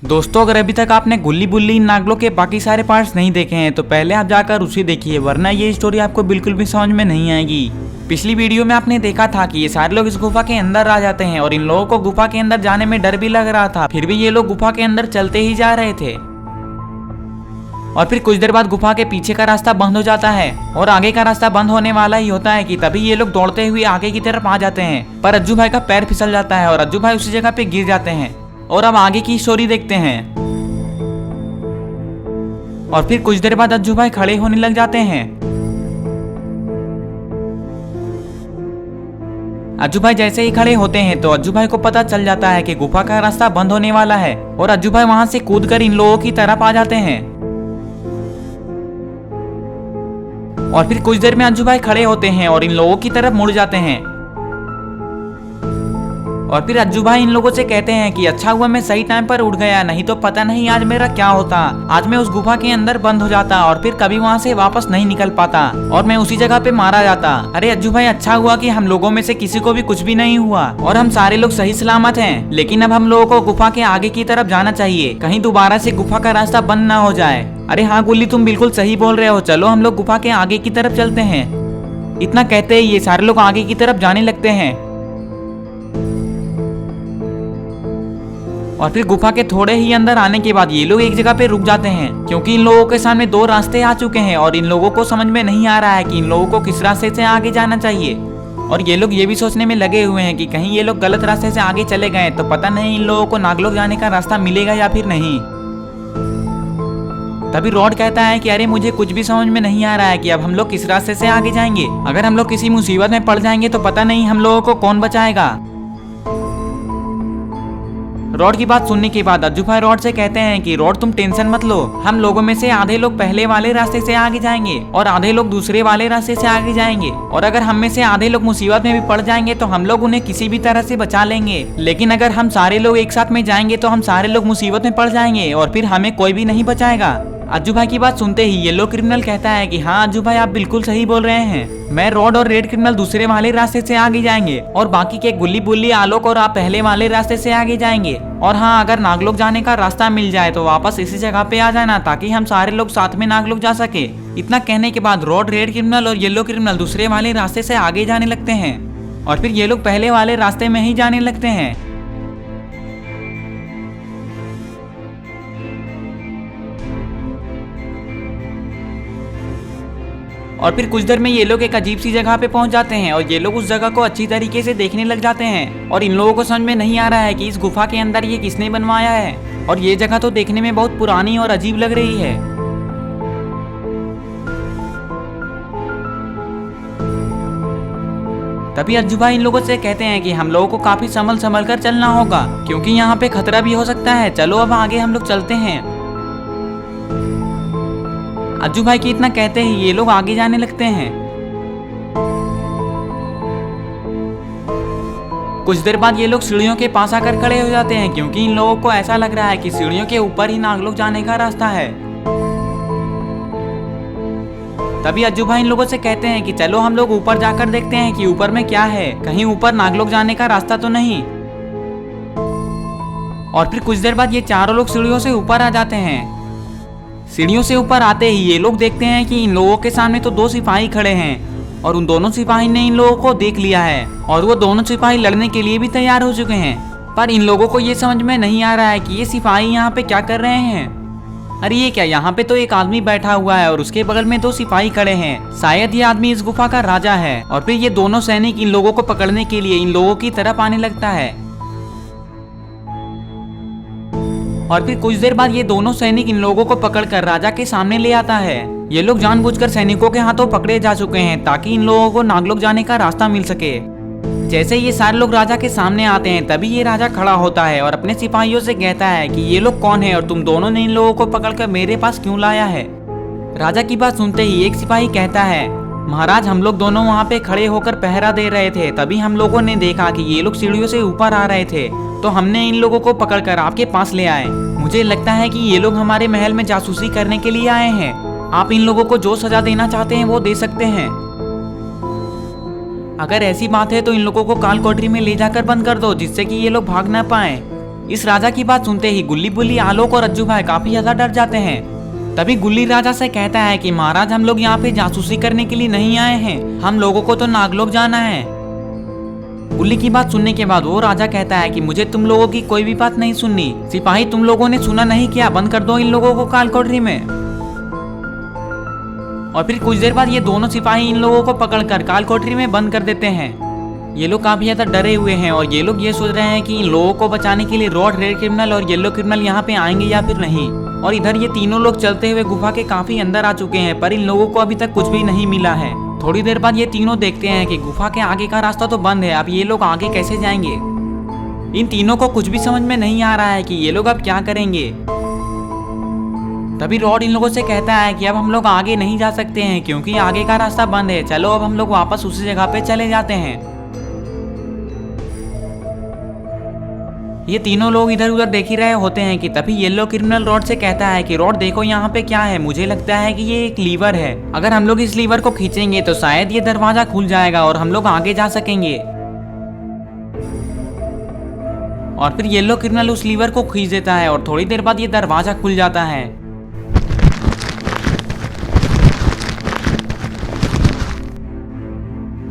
दोस्तों अगर अभी तक आपने गुल्ली बुल्ली नागलों के बाकी सारे पार्ट्स नहीं देखे हैं तो पहले आप जाकर उसे देखिए, वरना ये स्टोरी आपको बिल्कुल भी समझ में नहीं आएगी। पिछली वीडियो में आपने देखा था कि ये सारे लोग इस गुफा के अंदर आ जाते हैं और इन लोगों को गुफा के अंदर जाने में डर भी लग रहा था, फिर भी ये लोग गुफा के अंदर चलते ही जा रहे थे। और फिर कुछ देर बाद गुफा के पीछे का रास्ता बंद हो जाता है और आगे का रास्ता बंद होने वाला ही होता है कि तभी ये लोग दौड़ते हुए आगे की तरफ आ जाते हैं, पर अज्जू भाई का पैर फिसल जाता है और अज्जू भाई उसी जगह पे गिर जाते हैं। और अब आगे की स्टोरी देखते हैं। और फिर कुछ देर बाद अज्जू भाई खड़े होने लग जाते हैं। अज्जू भाई जैसे ही खड़े होते हैं तो अज्जू भाई को पता चल जाता है कि गुफा का रास्ता बंद होने वाला है और अज्जू भाई वहां से कूदकर इन लोगों की तरफ आ जाते हैं। और फिर कुछ देर में अज्जू भाई खड़े होते हैं और इन लोगों की तरफ मुड़ जाते हैं। और फिर अज्जू भाई इन लोगों से कहते हैं कि अच्छा हुआ मैं सही टाइम पर उठ गया, नहीं तो पता नहीं आज मेरा क्या होता। आज मैं उस गुफा के अंदर बंद हो जाता और फिर कभी वहां से वापस नहीं निकल पाता और मैं उसी जगह पे मारा जाता। अरे अज्जू भाई अच्छा हुआ कि हम लोगों में से किसी को भी कुछ भी नहीं हुआ और हम सारे लोग सही सलामत हैं। लेकिन अब हम लोगों को गुफा के आगे की तरफ जाना चाहिए, कहीं दोबारा से गुफा का रास्ता बंद ना हो जाए। अरे हाँ गुल्ली तुम बिल्कुल सही बोल रहे हो, चलो हम लोग गुफा के आगे की तरफ चलते हैं। इतना कहते ही ये सारे लोग आगे की तरफ जाने लगते हैं। और फिर गुफा के थोड़े ही अंदर आने के बाद ये लोग एक जगह पे रुक जाते हैं, क्योंकि इन लोगों के सामने दो रास्ते आ चुके हैं और इन लोगों को समझ में नहीं आ रहा है कि इन लोगों को किस रास्ते से आगे जाना चाहिए। और ये लोग ये भी सोचने में लगे हुए हैं कि कहीं ये लोग गलत रास्ते से आगे चले गए तो पता नहीं इन लोगों को नागलोक जाने का रास्ता मिलेगा या फिर नहीं। तभी रॉड कहता है कि अरे मुझे कुछ भी समझ में नहीं आ रहा है कि अब हम लोग किस रास्ते से आगे जाएंगे। अगर हम लोग किसी मुसीबत में पड़ जाएंगे तो पता नहीं हम लोगों को कौन बचाएगा। रॉड की बात सुनने के बाद अज्जू भाई रॉड से कहते हैं कि रॉड तुम टेंशन मत लो, हम लोगों में से आधे लोग पहले वाले रास्ते से आगे जाएंगे और आधे लोग दूसरे वाले रास्ते से आगे जाएंगे। और अगर हम में से आधे लोग मुसीबत में भी पड़ जाएंगे तो हम लोग उन्हें किसी भी तरह से बचा लेंगे। लेकिन अगर हम सारे लोग एक साथ में जाएंगे तो हम सारे लोग मुसीबत में पड़ जाएंगे और फिर हमें कोई भी नहीं बचाएगा। अज्जू भाई की बात सुनते ही येलो क्रिमिनल कहता है कि हाँ अज्जू भाई आप बिल्कुल सही बोल रहे हैं, मैं रॉड और रेड क्रिमिनल दूसरे वाले रास्ते से आगे जाएंगे और बाकी के गुल्ली बुल्ली आलोक और आप पहले वाले रास्ते से आगे जाएंगे। और हाँ अगर नागलोक जाने का रास्ता मिल जाए तो वापस इसी जगह पे आ जाना ताकि हम सारे लोग साथ में नागलोक जा सके। इतना कहने के बाद रॉड रेड क्रिमिनल और येलो क्रिमिनल दूसरे वाले रास्ते से आगे जाने लगते हैं और फिर ये लोग पहले वाले रास्ते में ही जाने लगते हैं। और फिर कुछ देर में ये लोग एक अजीब सी जगह पे पहुंच जाते हैं और ये लोग उस जगह को अच्छी तरीके से देखने लग जाते हैं और इन लोगों को समझ में नहीं आ रहा है कि इस गुफा के अंदर ये किसने बनवाया है और ये जगह तो देखने में बहुत पुरानी और अजीब लग रही है। तभी अज्जू भाई इन लोगों से कहते हैं कि हम लोगों को काफी संभल कर चलना होगा क्योंकि यहाँ पे खतरा भी हो सकता है, चलो अब आगे हम लोग चलते हैं। अज्जू भाई की इतना कहते ही ये लोग आगे जाने लगते हैं। कुछ देर बाद ये लोग सीढ़ियों के पास आकर खड़े हो जाते हैं क्योंकि इन लोगों को ऐसा लग रहा है कि सीढ़ियों के ऊपर ही नागलोक जाने का रास्ता है। तभी अज्जू भाई इन लोगों से कहते हैं कि चलो हम लोग ऊपर जाकर देखते हैं कि ऊपर में क्या है, कहीं ऊपर नागलोक जाने का रास्ता तो नहीं। और फिर कुछ देर बाद ये चारों लोग सीढ़ियों से ऊपर आ जाते हैं। सीढ़ियों से ऊपर आते ही ये लोग देखते हैं कि इन लोगों के सामने तो दो सिपाही खड़े हैं और उन दोनों सिपाही ने इन लोगों को देख लिया है और वो दोनों सिपाही लड़ने के लिए भी तैयार हो चुके हैं। पर इन लोगों को ये समझ में नहीं आ रहा है कि ये सिपाही यहाँ पे क्या कर रहे हैं। अरे ये क्या, यहाँ पे तो एक आदमी बैठा हुआ है और उसके बगल में दो सिपाही खड़े हैं, शायद ये आदमी इस गुफा का राजा है। और फिर ये दोनों सैनिक इन लोगों को पकड़ने के लिए इन लोगों की तरफ आने लगता है। और फिर कुछ देर बाद ये दोनों सैनिक इन लोगों को पकड़कर राजा के सामने ले आता है। ये लोग जानबूझकर सैनिकों के हाथों पकड़े जा चुके हैं ताकि इन लोगों को नागलोक जाने का रास्ता मिल सके। जैसे ये सारे लोग राजा के सामने आते हैं तभी ये राजा खड़ा होता है और अपने सिपाहियों से कहता है कि ये लोग कौन है और तुम दोनों ने इन लोगों को पकड़कर मेरे पास क्यों लाया है। राजा की बात सुनते ही एक सिपाही कहता है, महाराज हम लोग दोनों वहाँ पे खड़े होकर पहरा दे रहे थे, तभी हम लोगों ने देखा कि ये लोग सीढ़ियों से ऊपर आ रहे थे तो हमने इन लोगों को पकड़कर आपके पास ले आए। मुझे लगता है कि ये लोग हमारे महल में जासूसी करने के लिए आए हैं, आप इन लोगों को जो सजा देना चाहते हैं वो दे सकते हैं। अगर ऐसी बात है तो इन लोगों को काल कोठरी में ले जाकर बंद कर दो जिससे कि ये लोग भाग ना पाए। इस राजा की बात सुनते ही गुल्ली बुल्ली, आलोक और अज्जू भाई काफी ज्यादा डर जाते हैं। तभी गुल्ली राजा से कहता है कि महाराज, हम लोग यहाँ पे जासूसी करने के लिए नहीं आए हैं, हम लोगों को तो नागलोक जाना है। गुल्ली की बात सुनने के बाद वो राजा कहता है कि मुझे तुम लोगों की कोई भी बात नहीं सुननी। सिपाही, तुम लोगों ने सुना नहीं क्या? बंद कर दो इन लोगों को कालकोठरी में। और फिर कुछ देर बाद ये दोनों सिपाही इन लोगों को पकड़कर कालकोठरी में बंद कर देते हैं। ये लोग काफी ज्यादा डरे हुए हैं और ये लोग ये सोच रहे हैं कि इन लोगों को बचाने के लिए रॉड, रेड क्रिमिनल और येलो क्रिमिनल यहाँ पे आएंगे या फिर नहीं। और इधर ये तीनों लोग चलते हुए गुफा के काफी अंदर आ चुके हैं, पर इन लोगों को अभी तक कुछ भी नहीं मिला है। थोड़ी देर बाद ये तीनों देखते हैं कि गुफा के आगे का रास्ता तो बंद है, अब ये लोग आगे कैसे जाएंगे। इन तीनों को कुछ भी समझ में नहीं आ रहा है कि ये लोग अब क्या करेंगे। तभी रॉड इन लोगों से कहता है कि अब हम लोग आगे नहीं जा सकते हैं क्योंकि आगे का रास्ता बंद है, चलो अब हम लोग वापस उसी जगह पे चले जाते हैं। ये तीनों लोग इधर उधर देख ही रहे होते हैं कि तभी येलो क्रिमिनल रॉड से कहता है कि रॉड देखो यहाँ पे क्या है, मुझे लगता है कि ये एक लीवर है, अगर हम लोग इस लीवर को खींचेंगे तो शायद ये दरवाजा खुल जाएगा और हम लोग आगे जा सकेंगे। और फिर येलो क्रिमिनल उस लीवर को खींच देता है और थोड़ी देर बाद ये दरवाजा खुल जाता है।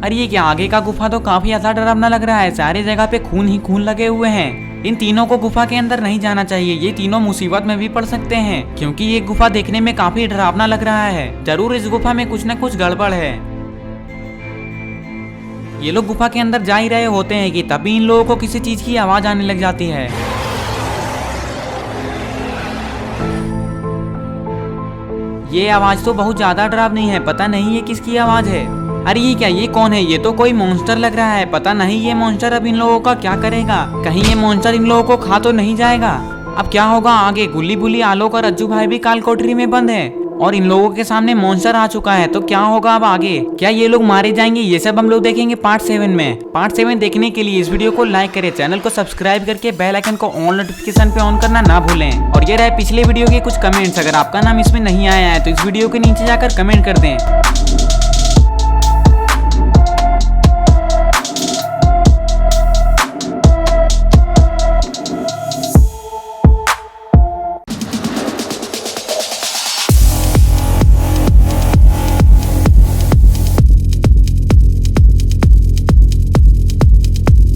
अरे ये क्या, आगे का गुफा तो काफी ज्यादा डरावना लग रहा है, सारी जगह पे खून ही खून लगे हुए हैं। इन तीनों को गुफा के अंदर नहीं जाना चाहिए, ये तीनों मुसीबत में भी पड़ सकते हैं क्योंकि ये गुफा देखने में काफी डरावना लग रहा है। जरूर इस गुफा में कुछ न कुछ गड़बड़ है। ये लोग गुफा के अंदर जा ही रहे होते हैं कि तभी इन लोगों को किसी चीज की आवाज आने लग जाती है। ये आवाज तो बहुत ज्यादा डरावनी है, पता नहीं ये किसकी आवाज है। अरे ये क्या, ये कौन है? ये तो कोई मॉन्स्टर लग रहा है, पता नहीं ये मॉन्स्टर अब इन लोगों का क्या करेगा। कहीं ये मॉन्स्टर इन लोगों को खा तो नहीं जाएगा। अब क्या होगा आगे? गुल्ली बुल्ली, आलोक और अज्जू भाई भी कालकोठरी में बंद है और इन लोगों के सामने मॉन्स्टर आ चुका है, तो क्या होगा अब आगे? क्या ये लोग मारे जाएंगे? ये सब हम लोग देखेंगे पार्ट 7 में। पार्ट 7 देखने के लिए इस वीडियो को लाइक करें, चैनल को सब्सक्राइब करके बेल आइकन को ऑल नोटिफिकेशन पे ऑन करना ना भूलें। और ये रहे पिछले वीडियो के कुछ कमेंट्स, अगर आपका नाम इसमें नहीं आया है तो इस वीडियो के नीचे जाकर कमेंट कर दें।